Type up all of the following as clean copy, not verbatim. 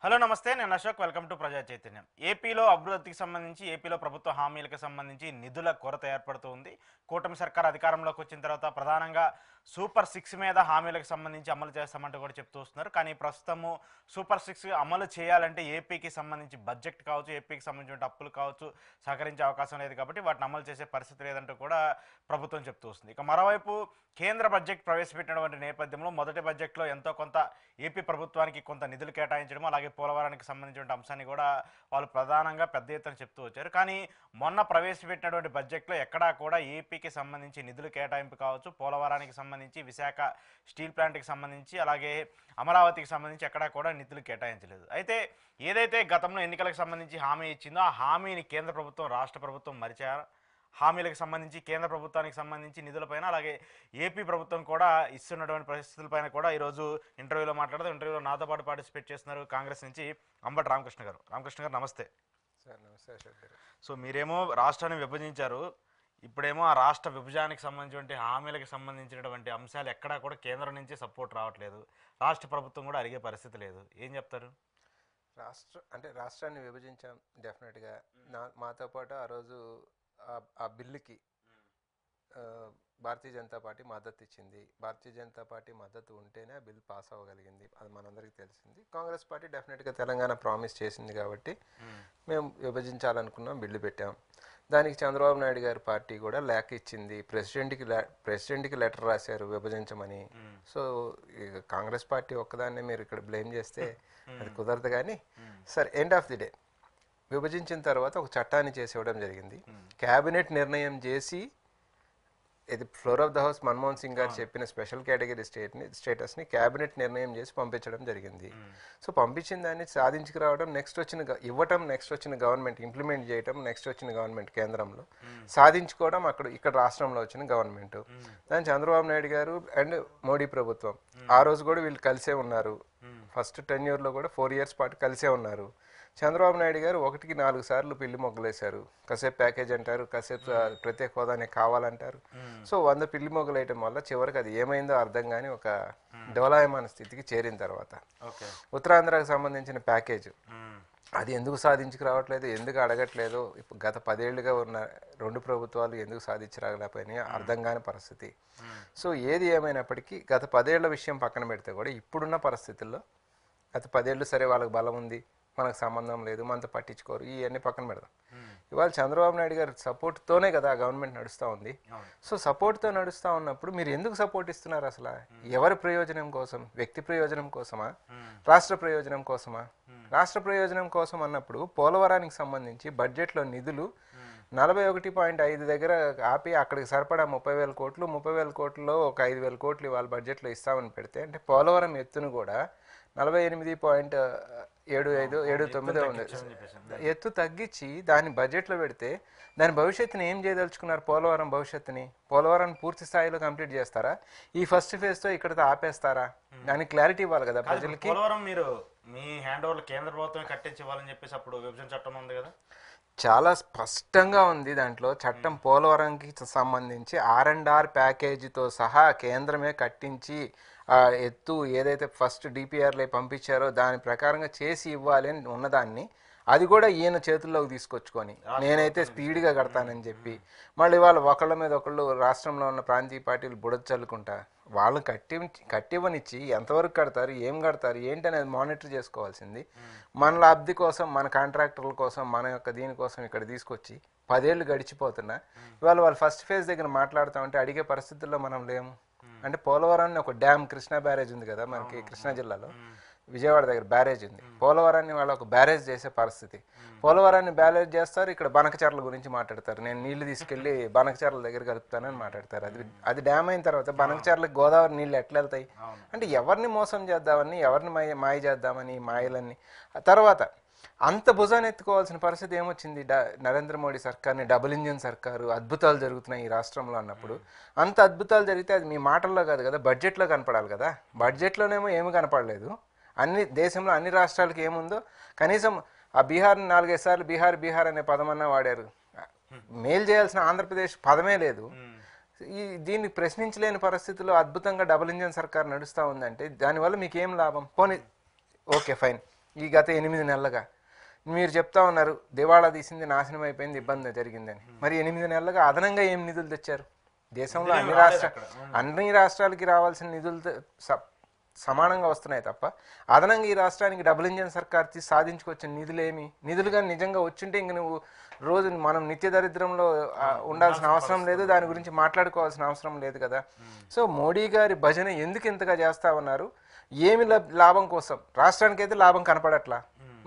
Hello నమస్తే, నేను Ashok. Welcome to ప్రజా చైతన్యం. ఏపీలో అభివృద్ధికి సంబంధించి, ఏపీలో ప్రభుత్వ హామీలకు సంబంధించి నిధుల కొరత ఏర్పడుతూ ఉంది. కూటమి సర్కార్ అధికారంలోకి వచ్చిన తర్వాత ప్రధానంగా సూపర్ సిక్స్ మీద హామీలకు సంబంధించి అమలు చేస్తామంటూ కూడా చెప్తూ వస్తున్నారు. కానీ ప్రస్తుతము సూపర్ సిక్స్ అమలు చేయాలంటే ఏపీకి సంబంధించి బడ్జెట్ కావచ్చు, ఏపీకి సంబంధించిన అప్పులు కావచ్చు సహకరించే అవకాశం లేదు. కాబట్టి వాటిని అమలు చేసే పరిస్థితి లేదంటూ కూడా ప్రభుత్వం చెప్తూ వస్తుంది. ఇక మరోవైపు కేంద్ర బడ్జెట్ ప్రవేశపెట్టినటువంటి నేపథ్యంలో మొదటి బడ్జెట్లో ఎంతో కొంత ఏపీ ప్రభుత్వానికి కొంత నిధులు కేటాయించడం, అలాగే పోలవరానికి సంబంధించిన అంశాన్ని కూడా వాళ్ళు ప్రధానంగా పెద్ద ఎత్తున చెప్తూ వచ్చారు. కానీ మొన్న ప్రవేశపెట్టినటువంటి బడ్జెట్లో ఎక్కడా కూడా ఏపీకి సంబంధించి నిధులు కేటాయింపు కావచ్చు, పోలవరానికి సంబంధించి, విశాఖ స్టీల్ ప్లాంట్కి సంబంధించి, అలాగే అమరావతికి సంబంధించి ఎక్కడా కూడా నిధులు కేటాయించలేదు. అయితే ఏదైతే గతంలో ఎన్నికలకు సంబంధించి హామీ ఇచ్చిందో ఆ హామీని కేంద్ర ప్రభుత్వం, రాష్ట్ర ప్రభుత్వం మరిచారు. హామీలకు సంబంధించి కేంద్ర ప్రభుత్వానికి సంబంధించి నిధులపైన, అలాగే ఏపీ ప్రభుత్వం కూడా ఇస్తున్నటువంటి పరిస్థితులపైన కూడా ఈరోజు ఇంటర్వ్యూలో మాట్లాడుతూ, ఇంటర్వ్యూలో నాతో పాటు పార్టిసిపేట్ చేస్తున్నారు కాంగ్రెస్ నుంచి అంబటి రామకృష్ణ గారు. రామకృష్ణ గారు నమస్తే. సార్ నమస్తే అశోక్ గారు. సో మీరేమో రాష్ట్రాన్ని విభజించారు, ఇప్పుడేమో ఆ రాష్ట్ర విభజనకి సంబంధించినటువంటి హామీలకు సంబంధించినటువంటి అంశాలు ఎక్కడా కూడా కేంద్రం నుంచి సపోర్ట్ రావట్లేదు, రాష్ట్ర ప్రభుత్వం కూడా అడిగే పరిస్థితి లేదు. ఏం చెప్తారు? రాష్ట్రాన్ని విభజించాం డెఫినెట్గా. మాతో పాటు ఆ రోజు ఆ బిల్లుకి భారతీయ జనతా పార్టీ మద్దతు ఇచ్చింది. భారతీయ జనతా పార్టీ మద్దతు ఉంటేనే ఆ బిల్ పాస్ అవ్వగలిగింది, అది మనందరికీ తెలిసింది. కాంగ్రెస్ పార్టీ డెఫినెట్గా తెలంగాణ ప్రామిస్ చేసింది కాబట్టి మేము విభజించాలనుకున్నాం, బిల్లు పెట్టాం. దానికి చంద్రబాబు నాయుడు గారి పార్టీ కూడా లేఖ ఇచ్చింది, ప్రెసిడెంట్కి లెటర్ రాశారు విభజించమని. సో కాంగ్రెస్ పార్టీ ఒక్కదాన్నే మీరు ఇక్కడ బ్లేమ్ చేస్తే అది కుదరదు. కానీ సరే, ఎండ్ ఆఫ్ ది డే విభజించిన తర్వాత ఒక చట్టాన్ని చేసి ఇవ్వడం జరిగింది. క్యాబినెట్ నిర్ణయం చేసి, ఇది floor of the house Manmohan Singh గారు చెప్పిన స్పెషల్ కేటగిరీ స్టేటస్ని క్యాబినెట్ నిర్ణయం చేసి పంపించడం జరిగింది. సో పంపించిన దాన్ని సాధించుకురావడం, నెక్స్ట్ వచ్చిన గవర్నమెంట్ ఇంప్లిమెంట్ చేయడం, నెక్స్ట్ వచ్చిన గవర్నమెంట్ కేంద్రంలో సాధించుకోవడం, ఇక్కడ రాష్ట్రంలో వచ్చిన గవర్నమెంట్. దాని చంద్రబాబు నాయుడు గారు అండ్ మోడీ ప్రభుత్వం ఆ రోజు కూడా వీళ్ళు కలిసే ఉన్నారు. ఫస్ట్ టెన్యూర్లో కూడా 4 years పాటు కలిసే ఉన్నారు. చంద్రబాబు నాయుడు గారు 1కి 4 సార్లు పిల్లి మొగ్గలేశారు. కాసేపు ప్యాకేజ్ అంటారు, కాసేపు ప్రత్యేక హోదానే కావాలంటారు. సో 100 పిల్లి మొగ్గలు వేయటం వల్ల చివరికి అది ఏమైందో అర్థం కాని ఒక డోలాయమాన స్థితికి చేరిన తర్వాత ఉత్తరాంధ్రకు సంబంధించిన ప్యాకేజ్ అది ఎందుకు సాధించుకురావట్లేదు, ఎందుకు అడగట్లేదు, ఇప్పుడు గత 10 ఏళ్లుగా ఉన్న 2 ప్రభుత్వాలు ఎందుకు సాధించరాగలేకపోయినా అర్థం కాని పరిస్థితి. సో ఏది ఏమైనప్పటికీ గత 10 ఏళ్ల విషయం పక్కన పెడితే కూడా ఇప్పుడున్న పరిస్థితుల్లో గత 10 ఏళ్ళు సరే వాళ్ళకి బలం ఉంది, మనకు సంబంధం లేదు, మనతో పట్టించుకోరు, ఇవన్నీ పక్కన పెడదాం. ఇవాళ చంద్రబాబు నాయుడు గారి సపోర్ట్తోనే కదా గవర్నమెంట్ నడుస్తూ ఉంది. సో సపోర్ట్తో నడుస్తూ ఉన్నప్పుడు మీరు ఎందుకు సపోర్ట్ ఇస్తున్నారు? అసలు ఎవరి ప్రయోజనం కోసం? వ్యక్తి ప్రయోజనం కోసమా, రాష్ట్ర ప్రయోజనం కోసమా? రాష్ట్ర ప్రయోజనం కోసం అన్నప్పుడు పోలవరానికి సంబంధించి బడ్జెట్లో నిధులు 41.5 దగ్గర ఆపి అక్కడికి సరిపడా 30,000 కోట్లు, 30,000 కోట్లలో ఒక 5,000 కోట్లు ఇవాళ బడ్జెట్లో ఇస్తామని పెడితే, అంటే పోలవరం ఎత్తును కూడా 48.75 ఉంది, ఎత్తు తగ్గించి దాన్ని బడ్జెట్లో పెడితే దాని భవిష్యత్తుని ఏం చేయదలుచుకున్నారు? పోలవరం భవిష్యత్తుని, పోలవరం పూర్తి స్థాయిలో కంప్లీట్ చేస్తారా? ఈ ఫస్ట్ ఫేజ్తో ఇక్కడతో ఆపేస్తారా? దానికి క్లారిటీ ఇవ్వాలి కదా ప్రజలకి. పోలవరం మీరు మీ హ్యాండ్ ఓవర్ కేంద్ర ప్రభుత్వం కట్టించివ్వాలని చెప్పేసి అప్పుడు విభజన చట్టం ఉంది కదా, చాలా స్పష్టంగా ఉంది దాంట్లో చట్టం. పోలవరంకి సంబంధించి R&R ప్యాకేజీతో సహా కేంద్రమే కట్టించి ఎత్తు ఏదైతే ఫస్ట్ డిపిఆర్లో పంపించారో దాని ప్రకారంగా చేసి ఇవ్వాలి అని ఉన్నదాన్ని, అది కూడా ఈయన చేతుల్లోకి తీసుకొచ్చుకొని నేనైతే స్పీడ్గా కడతానని చెప్పి మళ్ళీ వాళ్ళు ఒకళ్ళ మీద ఒకళ్ళు రాష్ట్రంలో ఉన్న ప్రాంతీయ పార్టీలు బుడద చల్లుకుంటా వాళ్ళని కట్టివ్వనిచ్చి ఎంతవరకు కడతారు, ఏం కడతారు, ఏంటనేది మానిటర్ చేసుకోవాల్సింది. మన లబ్ధి కోసం, మన కాంట్రాక్టర్ల కోసం, మన యొక్క దీనికోసం ఇక్కడ తీసుకొచ్చి 10 ఏళ్ళు గడిచిపోతున్నా వాళ్ళు ఫస్ట్ ఫేజ్ దగ్గర మాట్లాడుతామంటే అడిగే పరిస్థితుల్లో మనం లేము. అంటే పోలవరాన్ని ఒక డ్యామ్, కృష్ణా బ్యారేజ్ ఉంది కదా మనకి కృష్ణా జిల్లాలో, విజయవాడ దగ్గర బ్యారేజ్ ఉంది. పోలవరాన్ని వాళ్ళు ఒక బ్యారేజ్ చేసే పరిస్థితి. పోలవరాన్ని బ్యారేజ్ చేస్తారు, ఇక్కడ బనకచర్ల గురించి మాట్లాడతారు. నేను నీళ్లు తీసుకెళ్లి బనకచర్ల దగ్గర కలుపుతానని మాట్లాడతారు. అది డ్యామ్ అయిన తర్వాత బనకచర్లకు గోదావరి నీళ్ళు ఎట్లా వెళ్తాయి? అంటే ఎవరిని మోసం చేద్దామని, ఎవరిని మాయ చేద్దామని మాయలన్నీ. తర్వాత అంత భుజాన్ని ఎత్తుకోవాల్సిన పరిస్థితి ఏమొచ్చింది? నరేంద్ర మోడీ సర్కార్ని డబుల్ ఇంజిన్ సర్కారు, అద్భుతాలు జరుగుతున్నాయి ఈ రాష్ట్రంలో అన్నప్పుడు. అంత అద్భుతాలు జరిగితే అది మీ మాటల్లో కాదు కదా, బడ్జెట్లో కనపడాలి కదా. బడ్జెట్లోనేమో ఏమి కనపడలేదు. దేశంలో అన్ని రాష్ట్రాలకి ఏముందో కనీసం ఆ బీహార్ని 4-5 సార్లు బీహార్ అనే పదమన్నా వాడారు. మేలు చేయాల్సిన ఆంధ్రప్రదేశ్ పదమే లేదు. దీన్ని ప్రశ్నించలేని పరిస్థితుల్లో అద్భుతంగా డబుల్ ఇంజిన్ సర్కార్ నడుస్తూ ఉందంటే దానివల్ల మీకు ఏం లాభం? పోనీ ఓకే ఫైన్, ఈ గత 8 నెలలుగా మీరు చెప్తా ఉన్నారు దివాళా తీసింది, నాశనం అయిపోయింది, ఇబ్బంది జరిగిందని. మరి 8 నెలలుగా అదనంగా ఏం నిధులు తెచ్చారు? దేశంలో అన్ని రాష్ట్రాలకి రావాల్సిన నిధులు సమానంగా వస్తున్నాయి తప్ప అదనంగా ఈ రాష్ట్రానికి డబుల్ ఇంజన్ సర్కార్ సాధించుకొచ్చిన నిధులేమి? నిధులు కానీ నిజంగా వచ్చింటే ఇంక నువ్వు రోజు మనం నిత్య దరిద్రంలో ఉండాల్సిన అవసరం లేదు, దాని గురించి మాట్లాడుకోవాల్సిన అవసరం లేదు కదా. సో మోడీ గారి భజన ఎందుకు ఇంతగా చేస్తా ఉన్నారు? ఏమి లాభం కోసం? రాష్ట్రానికి అయితే లాభం కనపడట్లా,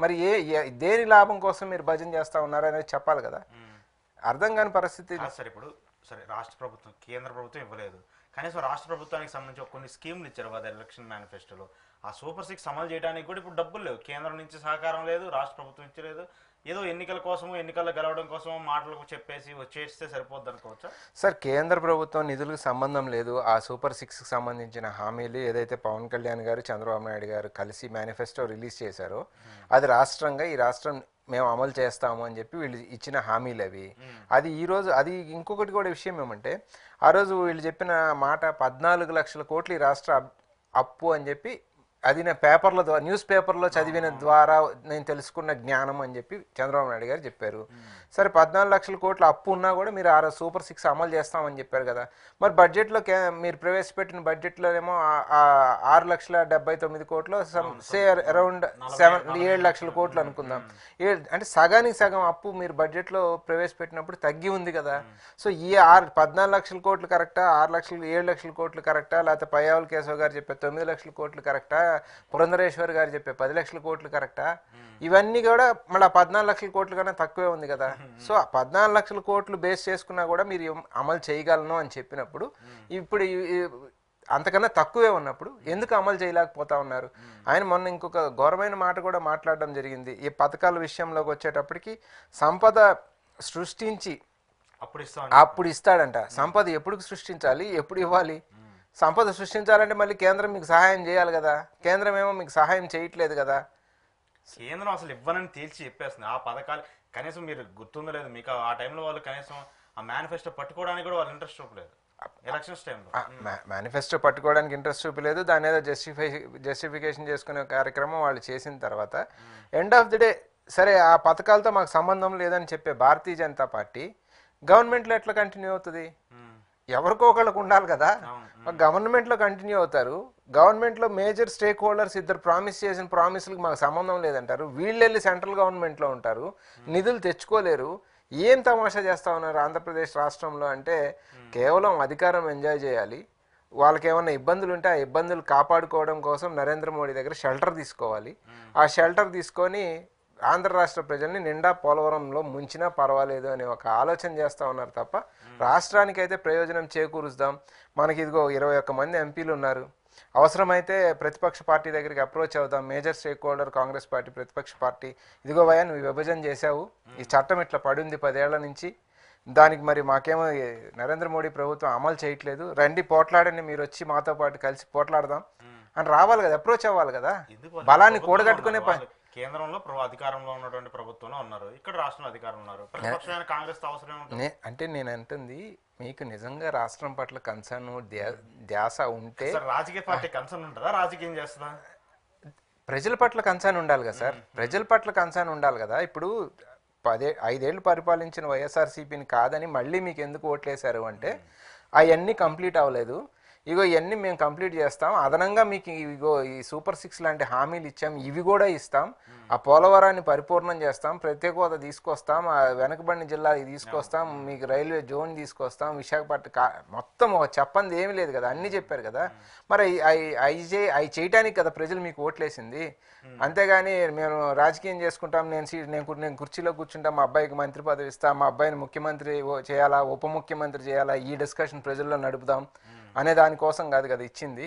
మరి దేని లాభం కోసం మీరు భజన చేస్తా ఉన్నారు అనేది చెప్పాలి కదా. అర్థం కాని పరిస్థితి. సరే ఇప్పుడు సరే రాష్ట్ర ప్రభుత్వం కేంద్ర ప్రభుత్వం ఇవ్వలేదు, కనీసం రాష్ట్ర ప్రభుత్వానికి సంబంధించి కొన్ని స్కీమ్లు ఇచ్చారు కదా ఎలక్షన్ మేనిఫెస్టోలో. ఆ సూపర్ 6 అమలు చేయడానికి కూడా ఇప్పుడు డబ్బులు లేవు, కేంద్రం నుంచి సహకారం లేదు, రాష్ట్ర ప్రభుత్వం ఇచ్చలేదు. ఏదో ఎన్నికల కోసమో ఎన్నికల్లో గెలవడం కోసమో మాటలకు చెప్పేసి వచ్చేస్తే సరిపోద్ది అనుకోవచ్చా? సార్, కేంద్ర ప్రభుత్వం నిధులకు సంబంధం లేదు. ఆ సూపర్ 6కి సంబంధించిన హామీలు ఏదైతే పవన్ కళ్యాణ్ గారు, చంద్రబాబు నాయుడు గారు కలిసి మేనిఫెస్టో రిలీజ్ చేశారో అది రాష్ట్రంగా ఈ రాష్ట్రం మేము అమలు చేస్తాము అని చెప్పి వీళ్ళు ఇచ్చిన హామీలు అవి. అది ఈరోజు అది ఇంకొకటి కూడా విషయం ఏమంటే, ఆ రోజు వీళ్ళు చెప్పిన మాట 14 లక్షల కోట్లు ఈ రాష్ట్ర అప్పు అని చెప్పి, అది నేను పేపర్ల ద్వారా న్యూస్ పేపర్లో చదివిన ద్వారా నేను తెలుసుకున్న జ్ఞానం అని చెప్పి చంద్రబాబు నాయుడు గారు చెప్పారు. సరే 14 లక్షల కోట్ల అప్పు ఉన్నా కూడా మీరు ఆ సూపర్ 6 అమలు చేస్తామని చెప్పారు కదా. మరి బడ్జెట్లో మీరు ప్రవేశపెట్టిన బడ్జెట్లోనేమో 6,79,00,000 కోట్లు, సే అరౌండ్ 7 లక్షల కోట్లు అనుకుందాం. అంటే సగానికి సగం అప్పు మీరు బడ్జెట్లో ప్రవేశపెట్టినప్పుడు తగ్గి ఉంది కదా. సో ఈ 14 లక్షల కోట్లు కరెక్టా, 7 లక్షల కోట్లు కరెక్టా, లేకపోతే పయ్యావుల కేశవ్ గారు చెప్పే 9 లక్షల కోట్లు కరెక్టా, పురంధరేశ్వర్ గారు చెప్పే 10 లక్షల కోట్లు కరెక్టా? ఇవన్నీ కూడా మళ్ళీ 14 లక్షల కోట్ల కన్నా తక్కువే ఉంది కదా. సో 14 లక్షల కోట్లు బేస్ చేసుకున్నా కూడా మీరు అమలు చేయగలను అని చెప్పినప్పుడు, ఇప్పుడు అంతకన్నా తక్కువే ఉన్నప్పుడు ఎందుకు అమలు చేయలేకపోతా ఉన్నారు? ఆయన మొన్న ఇంకొక ఘోరమైన మాట కూడా మాట్లాడడం జరిగింది. ఈ పథకాల విషయంలోకి వచ్చేటప్పటికి సంపద సృష్టించి అప్పుడు ఇస్తాడంట. సంపద ఎప్పుడు సృష్టించాలి, ఎప్పుడు ఇవ్వాలి? సంపద సృష్టించాలంటే మళ్ళీ కేంద్రం మీకు సహాయం చేయాలి కదా. కేంద్రం ఏమో మీకు సహాయం చేయట్లేదు కదా. కేంద్రం అసలు ఇవ్వనని తేల్చి చెప్పేస్తుంది. ఆ పథకాలు కనీసం మీరు గుర్తుందో లేదు మీకు, ఆ టైంలో వాళ్ళు కనీసం ఆ మేనిఫెస్టో పట్టుకోవడానికి కూడా వాళ్ళు ఇంట్రెస్ట్ చూపలేదు. ఎలక్షన్స్ టైంలో మేనిఫెస్టో పట్టుకోవడానికి ఇంట్రెస్ట్ చూపలేదు. దాని ఏదో జస్టిఫికేషన్ చేసుకునే కార్యక్రమం వాళ్ళు చేసిన తర్వాత ఎండ్ ఆఫ్ ది డే సరే ఆ పథకాలతో మాకు సంబంధం లేదని చెప్పే భారతీయ జనతా పార్టీ గవర్నమెంట్లో ఎట్లా కంటిన్యూ అవుతుంది? ఎవరికో ఒకళ్ళకు ఉండాలి కదా. గవర్నమెంట్లో కంటిన్యూ అవుతారు. గవర్నమెంట్లో మేజర్ స్టేక్ హోల్డర్స్ ఇద్దరు ప్రామిస్ చేసిన ప్రామిస్లకు మాకు సంబంధం లేదంటారు. వీళ్ళు వెళ్ళి సెంట్రల్ గవర్నమెంట్లో ఉంటారు, నిధులు తెచ్చుకోలేరు. ఏం తమాషా చేస్తా ఉన్నారు ఆంధ్రప్రదేశ్ రాష్ట్రంలో అంటే, కేవలం అధికారం ఎంజాయ్ చేయాలి. వాళ్ళకి ఏమైనా ఇబ్బందులు ఉంటే ఆ ఇబ్బందులు కాపాడుకోవడం కోసం నరేంద్ర మోడీ దగ్గర షెల్టర్ తీసుకోవాలి. ఆ షెల్టర్ తీసుకొని ఆంధ్ర రాష్ట్ర ప్రజల్ని నిండా పోలవరంలో ముంచినా పర్వాలేదు అనే ఒక ఆలోచన చేస్తూ ఉన్నారు తప్ప రాష్ట్రానికైతే ప్రయోజనం చేకూరుస్తాం. మనకి ఇదిగో 21 మంది ఎంపీలు ఉన్నారు. అవసరమైతే ప్రతిపక్ష పార్టీ దగ్గరికి అప్రోచ్ అవుతాం. Major stake holder Congress party, ప్రతిపక్ష పార్టీ, ఇదిగో భయ్యా నువ్వు విభజన చేశావు, ఈ చట్టం ఇట్లా పడింది 10 ఏళ్ల నుంచి, దానికి మరి మాకేమో నరేంద్ర మోడీ ప్రభుత్వం అమలు చేయట్లేదు, రండి పోట్లాడండి, మీరు వచ్చి మాతో పాటు కలిసి పోట్లాడదాం అని రావాలి కదా, అప్రోచ్ అవ్వాలి కదా. బలాన్ని కూడగట్టుకునే కేంద్రంలో అధికారంలో ఉన్నటువంటి ప్రభుత్వంలో ఉన్నారు, ఇక్కడ రాష్ట్రంలో అధికారంలో ఉన్నారు, ప్రతిపక్షమైన కాంగ్రెస్ అవసరం అంటే నేను అంటుంది మీకు నిజంగా రాష్ట్రం పట్ల కన్సర్న్ ధ్యాస ఉంటే రాజకీయ పార్టీ కన్సర్న్ ఉంటుందా, రాజకీయం చేస్తుందా? ప్రజల పట్ల కన్సర్న్ ఉండాలి కదా సార్, ప్రజల పట్ల కన్సర్న్ ఉండాలి కదా. ఇప్పుడు 5 ఏళ్ళు పరిపాలించిన వైఎస్ఆర్సీపీని కాదని మళ్ళీ మీకు ఎందుకు ఓట్లేశారు అంటే అవన్నీ కంప్లీట్ అవ్వలేదు, ఇగో ఇవన్నీ మేము కంప్లీట్ చేస్తాం, అదనంగా మీకు ఇగో ఈ సూపర్ 6 లాంటి హామీలు ఇచ్చాం, ఇవి కూడా ఇస్తాం, ఆ పోలవరాన్ని పరిపూర్ణం చేస్తాం, ప్రత్యేక హోదా తీసుకొస్తాం, ఆ వెనకబడిన జిల్లాకి తీసుకొస్తాం, మీకు రైల్వే జోన్ తీసుకొస్తాం, విశాఖపట్నం మొత్తం చెప్పంది ఏమీ లేదు కదా, అన్నీ చెప్పారు కదా. మరి అవి చేయటానికి కదా ప్రజలు మీకు ఓట్లేసింది. అంతేగాని మేము రాజకీయం చేసుకుంటాం, నేను కుర్చీలో కూర్చుంటాం, మా అబ్బాయికి మంత్రి పదవి ఇస్తాం, మా అబ్బాయిని ముఖ్యమంత్రి చేయాలా, ఉప ముఖ్యమంత్రి చేయాలా, ఈ డిస్కషన్ ప్రజల్లో నడుపుదాం అనే దానికోసం కాదు కదా ఇచ్చింది.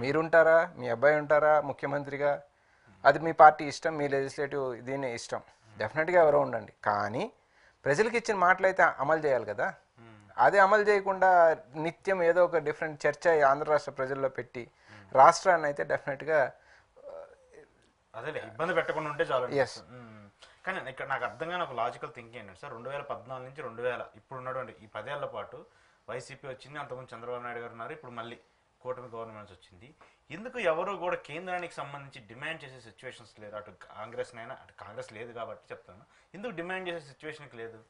మీరుంటారా, మీ అబ్బాయి ఉంటారా ముఖ్యమంత్రిగా, అది మీ పార్టీ ఇష్టం, మీ లెజిస్లేటివ్ దీని ఇష్టం, డెఫినెట్గా ఎవరో ఉండండి. కానీ ప్రజలకు ఇచ్చిన మాటలు అయితే అమలు చేయాలి కదా. అదే అమలు చేయకుండా నిత్యం ఏదో ఒక డిఫరెంట్ చర్చ ఆంధ్ర రాష్ట్ర ప్రజల్లో పెట్టి రాష్ట్రాన్ని అయితే డెఫినెట్గా అదే ఇబ్బంది పెట్టకుండా ఉంటే చాలు. కానీ ఇక్కడ నాకు అర్థం కాని ఒక లాజికల్ థింకింగ్ ఏంటంటే సార్, 2014 నుంచి 2000 ఇప్పుడు ఉన్నటువంటి ఈ 10 ఏళ్ల పాటు వైసీపీ వచ్చింది, అంతకుముందు చంద్రబాబు నాయుడు గారు ఉన్నారు, ఇప్పుడు మళ్ళీ కూటమి గవర్నమెంట్ వచ్చింది. ఎందుకు ఎవరు కూడా కేంద్రానికి సంబంధించి డిమాండ్ చేసే సిచ్యువేషన్స్ లేరు? అటు కాంగ్రెస్నైనా, అటు కాంగ్రెస్ లేదు కాబట్టి చెప్తాను, ఎందుకు డిమాండ్ చేసే సిచ్యువేషన్కి లేదు?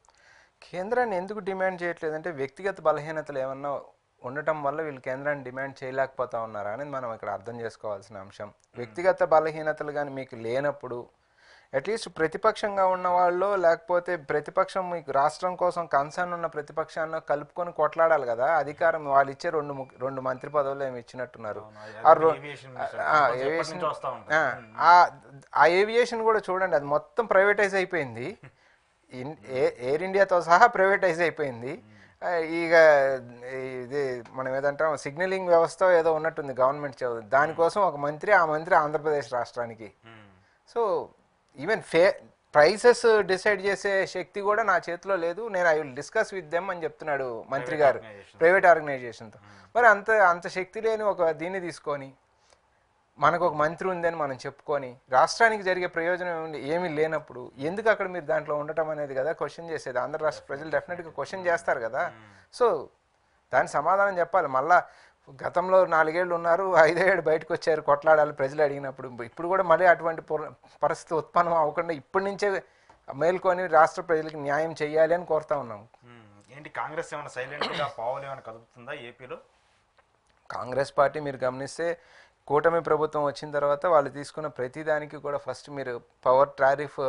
కేంద్రాన్ని ఎందుకు డిమాండ్ చేయట్లేదంటే వ్యక్తిగత బలహీనతలు ఏమన్నా ఉండటం వల్ల వీళ్ళు కేంద్రాన్ని డిమాండ్ చేయలేకపోతా ఉన్నారా అనేది మనం ఇక్కడ అర్థం చేసుకోవాల్సిన అంశం. వ్యక్తిగత బలహీనతలు కానీ మీకు లేనప్పుడు అట్లీస్ట్ ప్రతిపక్షంగా ఉన్న వాళ్ళు, లేకపోతే ప్రతిపక్షం మీకు రాష్ట్రం కోసం కన్సర్న్ ఉన్న ప్రతిపక్షాన్ని కలుపుకొని కొట్లాడాలి కదా. అధికారం వాళ్ళు ఇచ్చే రెండు మంత్రి పదవులు ఏమి ఇచ్చినట్టున్నారు. ఆ ఏవియేషన్ కూడా చూడండి, అది మొత్తం ప్రైవేటైజ్ అయిపోయింది. ఎయిర్ ఇండియాతో సహా ప్రైవేటైజ్ అయిపోయింది. ఇక ఇది మనం ఏదంటాం సిగ్నలింగ్ వ్యవస్థ ఏదో ఉన్నట్టుంది గవర్నమెంట్ దానికోసం ఒక మంత్రి, ఆ మంత్రి ఆంధ్రప్రదేశ్ రాష్ట్రానికి. సో ఈవెన్ ప్రైసెస్ డిసైడ్ చేసే శక్తి కూడా నా చేతిలో లేదు, నేను I will discuss with them అని చెప్తున్నాడు మంత్రి గారు ప్రైవేట్ ఆర్గనైజేషన్తో. మరి అంత శక్తి లేని ఒక దీన్ని తీసుకొని మనకు ఒక మంత్రి ఉందని మనం చెప్పుకొని రాష్ట్రానికి జరిగే ప్రయోజనం ఏమీ లేనప్పుడు ఎందుకు అక్కడ మీరు దాంట్లో ఉండటం అనేది కదా క్వశ్చన్ చేసేది. ఆంధ్ర రాష్ట్ర ప్రజలు డెఫినెట్గా క్వశ్చన్ చేస్తారు కదా. సో దాని సమాధానం చెప్పాలి. మళ్ళా గతంలో 4 ఏళ్ళు ఉన్నారు, 5 ఏళ్ళు బయటకు వచ్చారు కొట్లాడాలి ప్రజలు అడిగినప్పుడు. ఇప్పుడు కూడా మళ్ళీ అటువంటి పరిస్థితి ఉత్పన్నం అవ్వకుండా ఇప్పటి నుంచే మేల్కొని రాష్ట్ర ప్రజలకు న్యాయం చేయాలి అని కోరుతా ఉన్నాం. ఏంటి కాంగ్రెస్ ఏమైనా సైలెంట్గా పావులు ఏమైనా కదుపుతుందా ఏపీలో? కాంగ్రెస్ పార్టీ మీరు గమనిస్తే కూటమి ప్రభుత్వం వచ్చిన తర్వాత వాళ్ళు తీసుకున్న ప్రతిదానికి కూడా ఫస్ట్ మీరు పవర్ టారిఫ్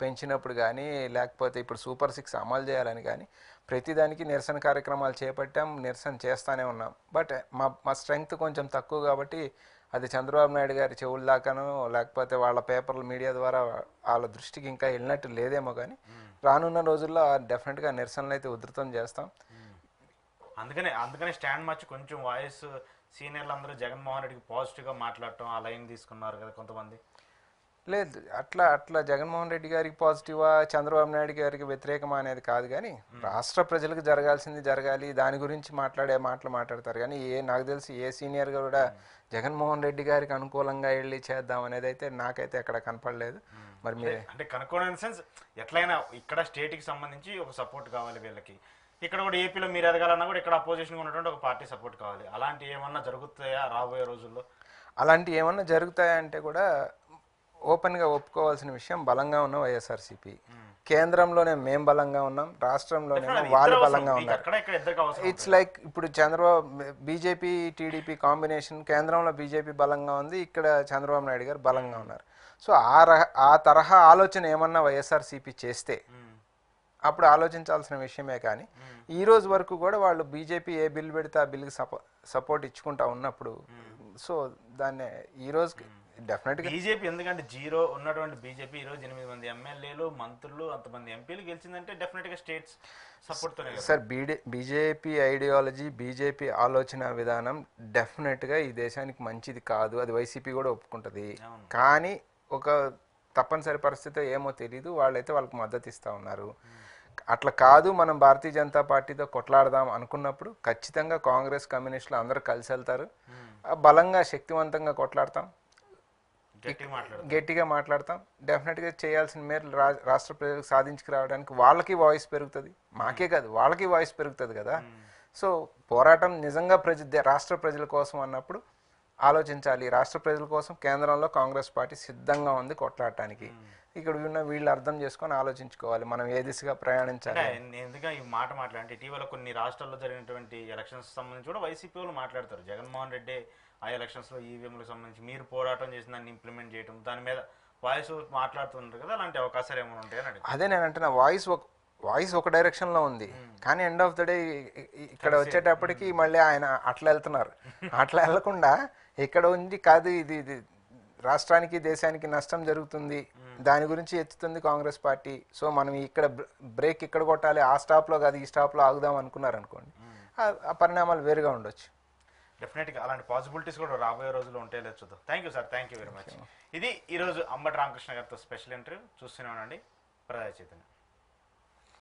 పెంచినప్పుడు కానీ, లేకపోతే ఇప్పుడు సూపర్ 6 అమలు చేయాలని కానీ ప్రతిదానికి నిరసన కార్యక్రమాలు చేపట్టాం, నిరసన చేస్తూనే ఉన్నాం. బట్ మా స్ట్రెంగ్త్ కొంచెం తక్కువ కాబట్టి అది చంద్రబాబు నాయుడు గారి చెవుల దాకానో లేకపోతే వాళ్ళ పేపర్ల మీడియా ద్వారా వాళ్ళ దృష్టికి ఇంకా వెళ్ళినట్టు లేదేమో. కానీ రానున్న రోజుల్లో డెఫినెట్గా నిరసనలు అయితే ఉధృతం చేస్తాం. అందుకనే స్టాండ్ మార్చి కొంచెం వాయిస్ సీనియర్లు అందరూ జగన్మోహన్ రెడ్డికి పాజిటివ్గా మాట్లాడటం ఆ లైన్ తీసుకున్నారు కదా కొంతమంది. లేదు, అట్లా జగన్మోహన్ రెడ్డి గారికి పాజిటివా చంద్రబాబు నాయుడు గారికి వ్యతిరేకమా అనేది కాదు. కానీ రాష్ట్ర ప్రజలకు జరగాల్సింది జరగాలి, దాని గురించి మాట్లాడతారు. కానీ నాకు తెలిసి ఏ సీనియర్ కూడా జగన్మోహన్ రెడ్డి గారికి అనుకూలంగా వెళ్ళి చేద్దాం అనేది అయితే నాకైతే ఎక్కడ కనపడలేదు. మరి మీరు అంటే కనుక్కోని సెన్స్ ఎట్లయినా ఇక్కడ స్టేట్కి సంబంధించి ఒక సపోర్ట్ కావాలి వీళ్ళకి, ఇక్కడ కూడా ఏపీలో మీరు ఎదగాలన్నా కూడా ఇక్కడ అపోజిషన్ ఉన్నటువంటి ఒక పార్టీ సపోర్ట్ కావాలి. అలాంటి ఏమన్నా జరుగుతాయా రాబోయే రోజుల్లో? అలాంటి ఏమన్నా జరుగుతాయంటే కూడా ఓపెన్గా ఒప్పుకోవాల్సిన విషయం, బలంగా ఉన్న వైఎస్ఆర్సీపీ కేంద్రంలోనే మేము బలంగా ఉన్నాం, రాష్ట్రంలోనే వాళ్ళు బలంగా ఉన్నారు. ఇట్స్ లైక్ ఇప్పుడు బీజేపీ టీడీపీ కాంబినేషన్, కేంద్రంలో బీజేపీ బలంగా ఉంది, ఇక్కడ చంద్రబాబు నాయుడు గారు బలంగా ఉన్నారు. సో ఆ తరహా ఆలోచన ఏమన్నా వైఎస్ఆర్సీపీ చేస్తే అప్పుడు ఆలోచించాల్సిన విషయమే. కానీ ఈ రోజు వరకు కూడా వాళ్ళు బీజేపీ ఏ బిల్ పెడితే ఆ బిల్కి సపోర్ట్ ఇచ్చుకుంటా ఉన్నప్పుడు, సో దాన్ని ఈ రోజు డెఫినెట్గా బీజేపీ ఎందుకంటే జీరో ఉన్నటువంటి బీజేపీ ఈరోజు 8 మంది ఎమ్మెల్యేలు మంత్రులు అంతమంది ఎంపీలు గెలిచిందంటే డెఫినెట్గా స్టేట్స్ సపోర్ట్తోనే. సార్ బీజేపీ ఐడియాలజీ, బీజేపీ ఆలోచన విధానం డెఫినెట్గా ఈ దేశానికి మంచిది కాదు, అది వైసీపీ కూడా ఒప్పుకుంటుంది. కానీ ఒక తప్పనిసరి పరిస్థితి ఏమో తెలీదు, వాళ్ళైతే వాళ్ళకి మద్దతు ఇస్తూ ఉన్నారు. అట్లా కాదు మనం భారతీయ జనతా పార్టీతో కొట్లాడదాం అనుకున్నప్పుడు ఖచ్చితంగా కాంగ్రెస్ కమ్యూనిస్టులు అందరూ కలిసి వెళ్తారు, బలంగా శక్తివంతంగా కొట్లాడతాం, గట్టిగా మాట్లాడతాం. డెఫినెట్గా చేయాల్సిన మేరకు రాష్ట్ర ప్రజలకు సాధించుకురావడానికి వాళ్ళకి వాయిస్ పెరుగుతుంది, మాకే కాదు వాళ్ళకి వాయిస్ పెరుగుతుంది కదా. సో పోరాటం నిజంగా రాష్ట్ర ప్రజల కోసం అన్నప్పుడు ఆలోచించాలి. రాష్ట్ర ప్రజల కోసం కేంద్రంలో కాంగ్రెస్ పార్టీ సిద్ధంగా ఉంది కొట్లాడటానికి. ఇక్కడ ఉన్న వీళ్ళు అర్థం చేసుకొని ఆలోచించుకోవాలి మనం ఏ దిశగా ప్రయాణించాలి. ఎందుకంటే ఈ మాట మాట్లాడంటే ఇటీవల కొన్ని రాష్ట్రాల్లో జరిగినటువంటి ఎలక్షన్స్ సంబంధించి కూడా వైసీపీ వాళ్ళు మాట్లాడతారు. జగన్మోహన్ రెడ్డి ఆ ఎలక్షన్స్లో ఈవీఎంలకు సంబంధించి మీరు పోరాటం చేసిన దాన్ని ఇంప్లిమెంట్ చేయడం, దాని మీద వాయిస్ మాట్లాడుతుంటారు కదా, అలాంటి అవకాశాలు ఏమైనా ఉంటాయని. అదే నేను అంటున్నా, వాయిస్ ఒక డైరెక్షన్లో ఉంది, కానీ ఎండ్ ఆఫ్ ద డే ఇక్కడ వచ్చేటప్పటికి మళ్ళీ ఆయన అట్లా వెళ్తున్నారు. అట్లా వెళ్లకుండా ఇక్కడ ఉంది కాదు, ఇది రాష్ట్రానికి దేశానికి నష్టం జరుగుతుంది, దాని గురించి ఎత్తుతుంది కాంగ్రెస్ పార్టీ. సో మనం ఇక్కడ బ్రేక్ ఇక్కడ కొట్టాలి, ఆ స్టాప్లో కాదు ఈ స్టాప్లో ఆగుదాం అనుకున్నారు అనుకోండి, ఆ పరిణామాలు వేరుగా ఉండొచ్చు. డెఫినెట్గా అలాంటి పాసిబిలిటీస్ కూడా రాబోయే రోజుల్లో ఉంటే లేదు చూద్దాం. Thank you sir, thank you very much. ఇది ఈరోజు అంబటి రామకృష్ణ గారితో స్పెషల్ ఇంటర్వ్యూ. చూస్తూనే ఉండండి ప్రజా చైతన్యం.